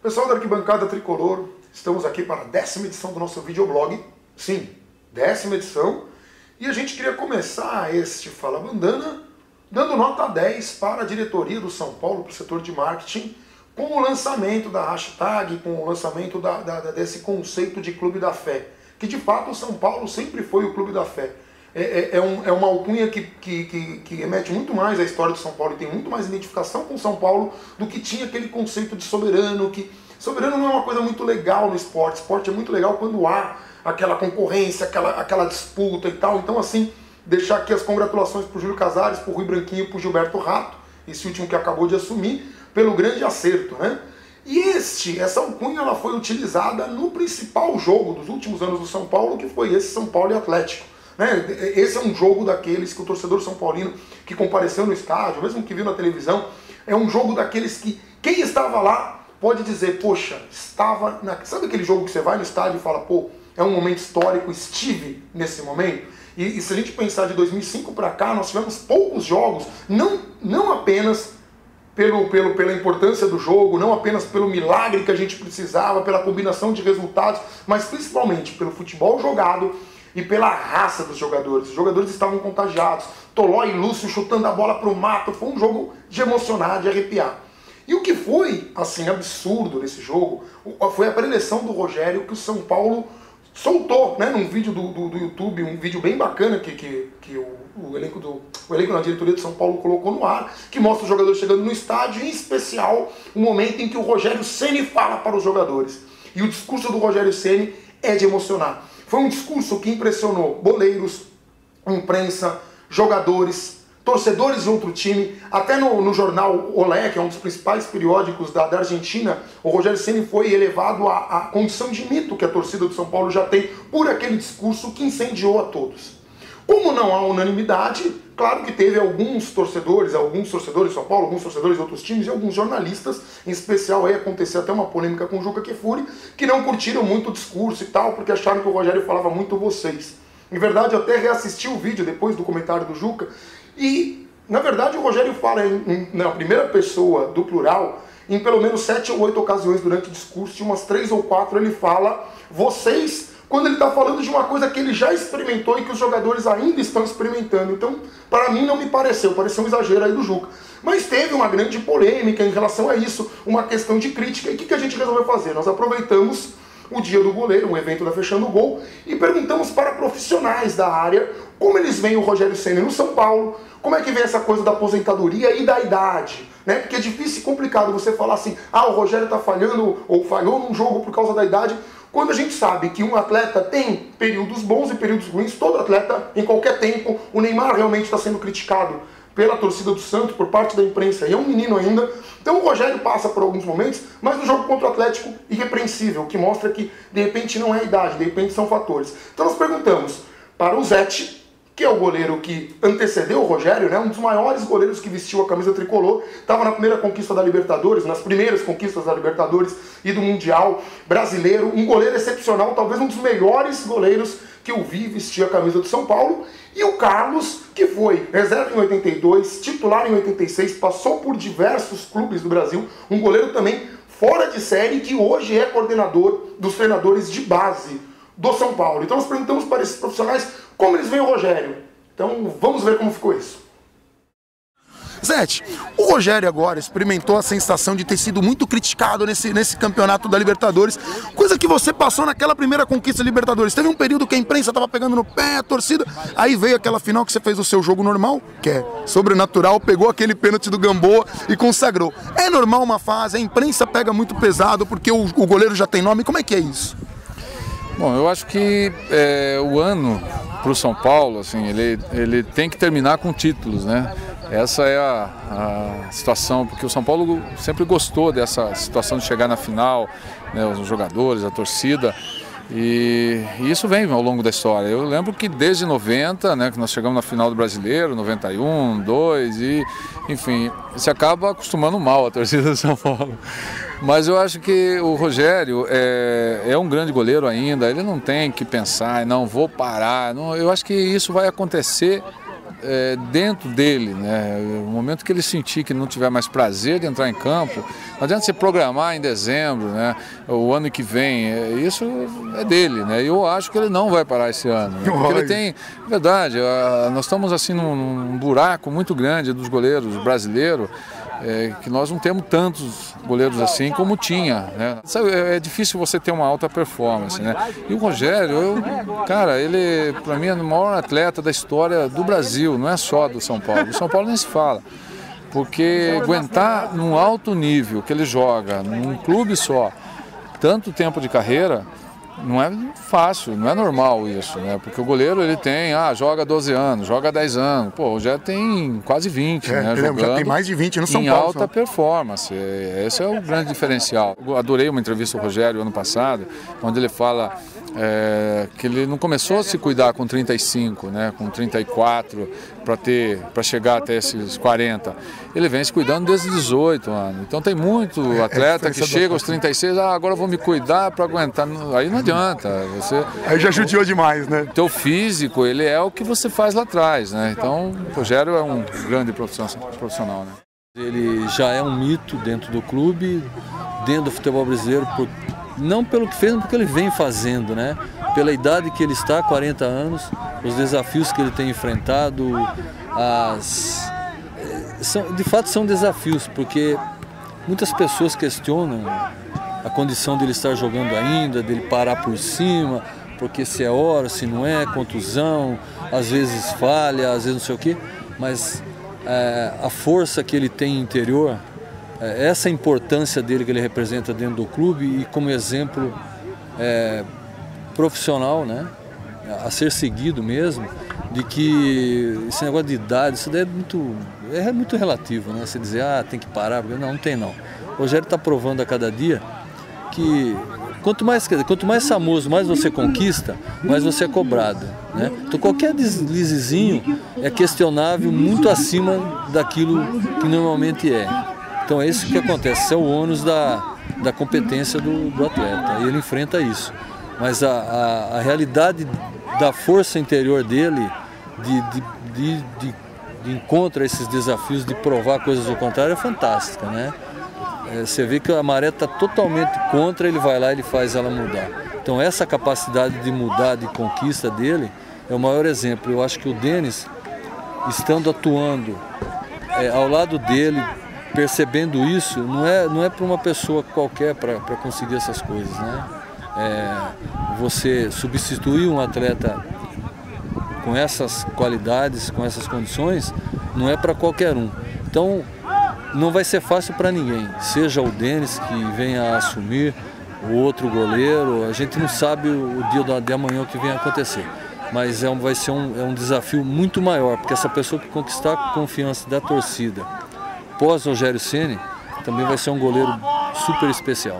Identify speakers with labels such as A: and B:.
A: Pessoal da Arquibancada Tricolor, estamos aqui para a 10ª edição do nosso videoblog. Sim, 10ª edição. E a gente queria começar este Fala Bandana dando nota 10 para a diretoria do São Paulo, para o setor de marketing, com o lançamento da hashtag, com o lançamento desse conceito de Clube da Fé. Que de fato o São Paulo sempre foi o Clube da Fé. É uma alcunha que remete muito mais à história do São Paulo e tem muito mais identificação com o São Paulo do que tinha aquele conceito de soberano, que soberano não é uma coisa muito legal no esporte. Esporte é muito legal quando há aquela concorrência, aquela disputa e tal. Então, assim, deixar aqui as congratulações para o Júlio Casares, para o Rui Branquinho e para o Gilberto Rato, esse último que acabou de assumir, pelo grande acerto, né? E essa alcunha ela foi utilizada no principal jogo dos últimos anos do São Paulo, que foi esse São Paulo e Atlético. Né? Esse é um jogo daqueles que o torcedor são paulino que compareceu no estádio, mesmo que viu na televisão, é um jogo daqueles que quem estava lá pode dizer, poxa, estava sabe aquele jogo que você vai no estádio e fala, pô, é um momento histórico, estive nesse momento? E se a gente pensar de 2005 para cá, nós tivemos poucos jogos, não apenas pela importância do jogo, não apenas pelo milagre que a gente precisava, pela combinação de resultados, mas principalmente pelo futebol jogado e pela raça dos jogadores. Os jogadores estavam contagiados. Toló e Lúcio chutando a bola para o mato. Foi um jogo de emocionar, de arrepiar. E o que foi, assim, absurdo nesse jogo foi a preleção do Rogério que o São Paulo soltou, né, num vídeo do YouTube, um vídeo bem bacana que o elenco da diretoria de São Paulo colocou no ar, que mostra os jogadores chegando no estádio, em especial o momento em que o Rogério Ceni fala para os jogadores. E o discurso do Rogério Ceni é de emocionar. Foi um discurso que impressionou boleiros, imprensa, jogadores, torcedores de outro time. Até no jornal Olé, que é um dos principais periódicos da Argentina, o Rogério Ceni foi elevado à condição de mito que a torcida do São Paulo já tem por aquele discurso que incendiou a todos. Como não há unanimidade, claro que teve alguns torcedores de São Paulo, alguns torcedores de outros times e alguns jornalistas, em especial aí aconteceu até uma polêmica com o Juca Kfouri, que não curtiram muito o discurso e tal, porque acharam que o Rogério falava muito vocês. Em verdade, eu até reassisti o vídeo depois do comentário do Juca, e na verdade o Rogério fala na primeira pessoa do plural, em pelo menos 7 ou 8 ocasiões durante o discurso, de umas 3 ou 4 ele fala vocês, quando ele está falando de uma coisa que ele já experimentou e que os jogadores ainda estão experimentando. Então, para mim não me pareceu um exagero aí do Juca. Mas teve uma grande polêmica em relação a isso, uma questão de crítica. E o que a gente resolveu fazer? Nós aproveitamos o dia do goleiro, um evento da Fechando o Gol, e perguntamos para profissionais da área como eles veem o Rogério Ceni no São Paulo, como é que vem essa coisa da aposentadoria e da idade, né? Porque é difícil e complicado você falar assim, o Rogério está falhando ou falhou num jogo por causa da idade, quando a gente sabe que um atleta tem períodos bons e períodos ruins, todo atleta, em qualquer tempo, o Neymar realmente está sendo criticado pela torcida do Santos, por parte da imprensa, e é um menino ainda. Então o Rogério passa por alguns momentos, mas no jogo contra o Atlético, irrepreensível, o que mostra que de repente não é a idade, de repente são fatores. Então nós perguntamos para o Zete, que é o goleiro que antecedeu o Rogério, né, um dos maiores goleiros que vestiu a camisa tricolor, estava na primeira conquista da Libertadores, nas primeiras conquistas da Libertadores e do Mundial brasileiro, um goleiro excepcional, talvez um dos melhores goleiros que eu vi vestir a camisa do São Paulo, e o Carlos, que foi reserva em 82, titular em 86, passou por diversos clubes do Brasil, um goleiro também fora de série, que hoje é coordenador dos treinadores de base do São Paulo. Então nós perguntamos para esses profissionais como eles veem o Rogério. Então vamos ver como ficou isso. Zete, o Rogério agora experimentou a sensação de ter sido muito criticado nesse campeonato da Libertadores, coisa que você passou naquela primeira conquista da Libertadores. Teve um período que a imprensa estava pegando no pé, a torcida, aí veio aquela final que você fez o seu jogo normal, que é sobrenatural, pegou aquele pênalti do Gamboa e consagrou. É normal uma fase, a imprensa pega muito pesado porque o goleiro já tem nome, como é que é isso?
B: Bom, eu acho que o ano para o São Paulo, assim, ele tem que terminar com títulos, né? Essa é a situação, porque o São Paulo sempre gostou dessa situação de chegar na final, né, os jogadores, a torcida, e isso vem ao longo da história. Eu lembro que desde 90, né, que nós chegamos na final do Brasileiro, 91, 2, e enfim, se acaba acostumando mal a torcida do São Paulo. Mas eu acho que o Rogério é um grande goleiro ainda, ele não tem que pensar, não vou parar, não, eu acho que isso vai acontecer dentro dele, né? O momento que ele sentir que não tiver mais prazer de entrar em campo, não adianta você programar em dezembro, né? O ano que vem, isso é dele, né? Eu acho que ele não vai parar esse ano, né? Porque ele tem, verdade, nós estamos assim num buraco muito grande dos goleiros brasileiros, que nós não temos tantos goleiros assim como tinha, né? Sabe, é difícil você ter uma alta performance, né? E o Rogério, cara, ele para mim é o maior atleta da história do Brasil, não é só do São Paulo. Do São Paulo nem se fala, porque aguentar num alto nível que ele joga, num clube só, tanto tempo de carreira, não é fácil, não é normal isso, né? Porque o goleiro ele tem, joga 12 anos, joga 10 anos, pô, o Rogério tem quase 20, né? Jogando
A: já tem mais de 20 no São Paulo.
B: Em alta performance, esse é o grande diferencial. Eu adorei uma entrevista do Rogério ano passado, onde ele fala que ele não começou a se cuidar com 35, né? Com 34, para chegar até esses 40. Ele vem se cuidando desde os 18 anos. Então tem muito atleta que chega aos 36, agora eu vou me cuidar para aguentar. Aí não adianta.
A: Aí já judiou demais, né?
B: Teu físico, ele é o que você faz lá atrás, né? Então o Rogério é um grande profissional, né?
C: Ele já é um mito dentro do clube, dentro do futebol brasileiro, não pelo que fez, mas porque ele vem fazendo, né? Pela idade que ele está, 40 anos, os desafios que ele tem enfrentado, de fato são desafios, porque muitas pessoas questionam a condição dele estar jogando ainda, dele parar por cima, porque se é hora, se não é, contusão, às vezes falha, às vezes não sei o quê, mas a força que ele tem interior, essa importância dele que ele representa dentro do clube e como exemplo profissional, né, a ser seguido mesmo, de que esse negócio de idade, isso daí é muito relativo, né? Você dizer, tem que parar, não tem não. O Rogério está provando a cada dia que quanto mais famoso, mais você conquista, mais você é cobrado, né? Então qualquer deslizezinho é questionável muito acima daquilo que normalmente é. Então é isso que acontece, esse é o ônus da competência do atleta, e ele enfrenta isso. Mas a realidade da força interior dele, de encontrar esses desafios, de provar coisas ao contrário, é fantástica, né? Você vê que a maré está totalmente contra, ele vai lá e ele faz ela mudar. Então essa capacidade de mudar, de conquista dele, é o maior exemplo. Eu acho que o Denis, estando atuando ao lado dele, percebendo isso, não é para uma pessoa qualquer para conseguir essas coisas, né? Você substituir um atleta com essas qualidades, com essas condições, não é para qualquer um. Então não vai ser fácil para ninguém, seja o Denis que venha a assumir, o outro goleiro, a gente não sabe o dia de amanhã o que vem a acontecer, mas vai ser um desafio muito maior, porque essa pessoa que conquistar a confiança da torcida pós Rogério Ceni também vai ser um goleiro super especial.